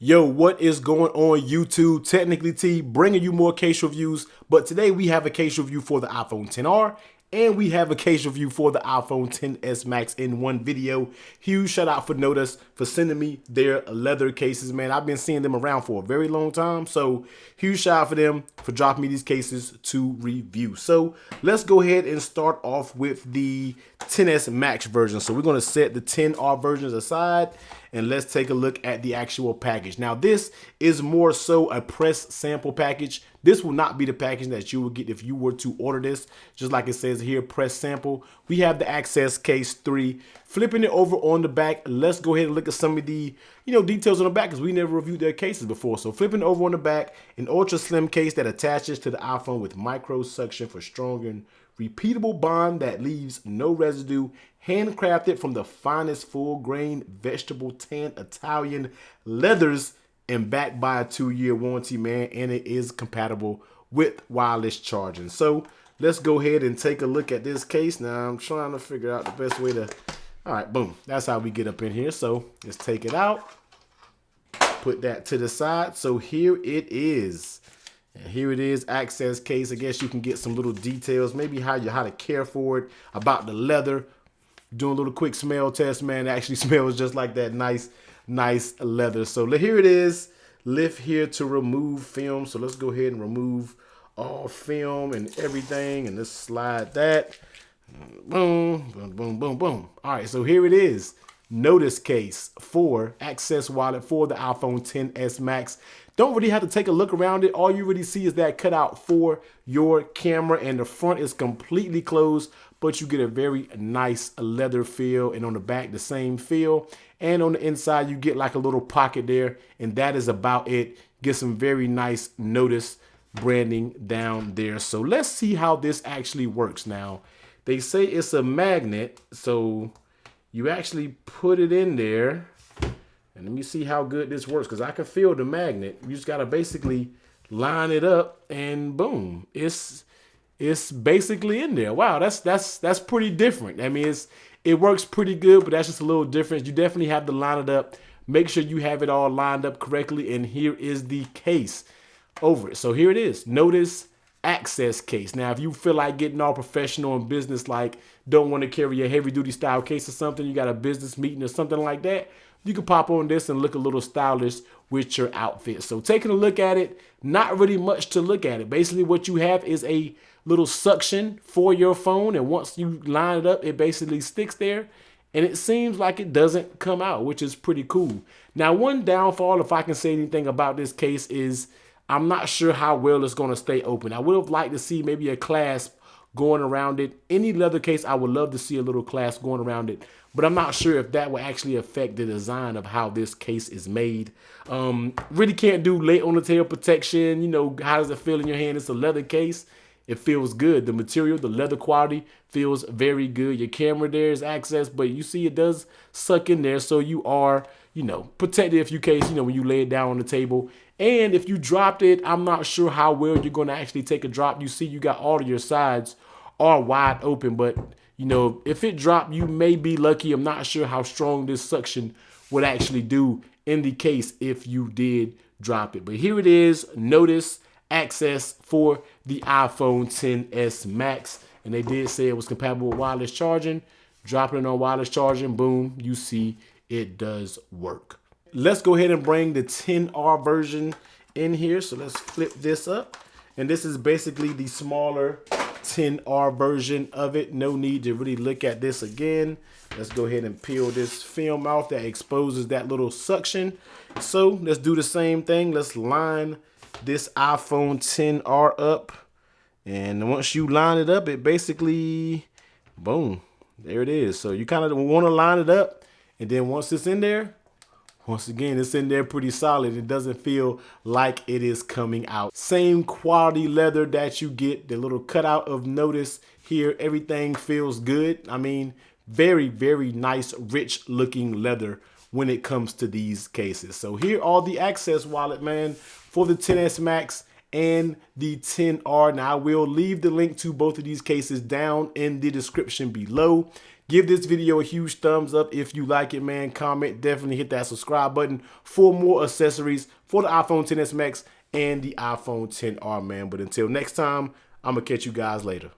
Yo, what is going on YouTube? Technically T bringing you more case reviews, but today we have a case review for the iPhone XR and we have a case review for the iPhone XS Max in one video. Huge shout out for Nodus for sending me their leather cases, man. I've been seeing them around for a very long time, so huge shout out for them for dropping me these cases to review. So let's go ahead and start off with the XS Max version. So we're gonna set the XR versions aside and let's take a look at the actual package. Now this is more so a press sample package. This will not be the package that you would get if you were to order this. Just like it says here, press sample. We have the Access Case III. Flipping it over on the back, let's go ahead and look at some of the details on the back because we never reviewed their cases before. So flipping over on the back, an ultra slim case that attaches to the iPhone with micro suction for strong and repeatable bond that leaves no residue, handcrafted from the finest full grain vegetable tan Italian leathers and backed by a 2-year warranty, man, and it is compatible with wireless charging. So let's go ahead and take a look at this case. Now I'm trying to figure out the best way to, all right, boom, that's how we get up in here. So let's take it out, put that to the side. So here it is. And here it is, Access Case. I guess you can get some little details, maybe how to care for it, about the leather. Doing a little quick smell test, man. It actually smells just like that nice leather. So here it is. Lift here to remove film. So let's go ahead and remove all film and everything, and let's slide that. Boom, boom, boom, boom, boom. All right, so here it is. Nodus case for Access wallet for the iPhone XS Max. Don't really have to take a look around it. All you really see is that cutout for your camera, and the front is completely closed, but you get a very nice leather feel, and on the back the same feel, and on the inside you get like a little pocket there, and that is about it. Get some very nice Nodus branding down there. So let's see how this actually works. Now they say it's a magnet, so you actually put it in there, and let me see how good this works, because I can feel the magnet. You just gotta basically line it up, and boom, it's basically in there. Wow, that's pretty different. I mean, it works pretty good, but that's just a little different. You definitely have to line it up. Make sure you have it all lined up correctly, and here is the case over it. So here it is, Nodus Access Case. Now, if you feel like getting all professional and business, like don't want to carry a heavy duty style case or something, you got a business meeting or something like that, you can pop on this and look a little stylish with your outfit. So taking a look at it, not really much to look at it. Basically what you have is a little suction for your phone, and once you line it up, it basically sticks there, and it seems like it doesn't come out, which is pretty cool. Now, one downfall, if I can say anything about this case, is I'm not sure how well it's going to stay open. I would have liked to see maybe a clasp going around it. Any leather case, I would love to see a little clasp going around it, but I'm not sure if that will actually affect the design of how this case is made. Really can't do late on the tail protection. How does it feel in your hand? It's a leather case. It feels good. The material, the leather quality feels very good. Your camera there is access, but you see it does suck in there, so you are, protected if you case, when you lay it down on the table. And if you dropped it, I'm not sure how well you're going to actually take a drop. You see you got all of your sides are wide open, but if it dropped, you may be lucky. I'm not sure how strong this suction would actually do in the case if you did drop it. But here it is, Nodus Access for the iPhone XS Max, and they did say it was compatible with wireless charging. Dropping it on wireless charging, boom, you see it does work. Let's go ahead and bring the XR version in here. So let's flip this up, and this is basically the smaller XR version of it. No need to really look at this again. Let's go ahead and peel this film off that exposes that little suction. So let's do the same thing. Let's line this iPhone XR up, and once you line it up, it basically, boom, there it is. So you kind of want to line it up, and then once it's in there, once again, it's in there pretty solid. It doesn't feel like it is coming out. Same quality leather that you get, the little cutout of Nodus here, everything feels good. I mean, very, very nice, rich looking leather when it comes to these cases. So here are the Access wallet, man, for the XS Max and the XR. Now, I will leave the link to both of these cases down in the description below. Give this video a huge thumbs up if you like it, man. Comment, definitely hit that subscribe button for more accessories for the iPhone XS Max and the iPhone XR, man. But until next time, I'm going to catch you guys later.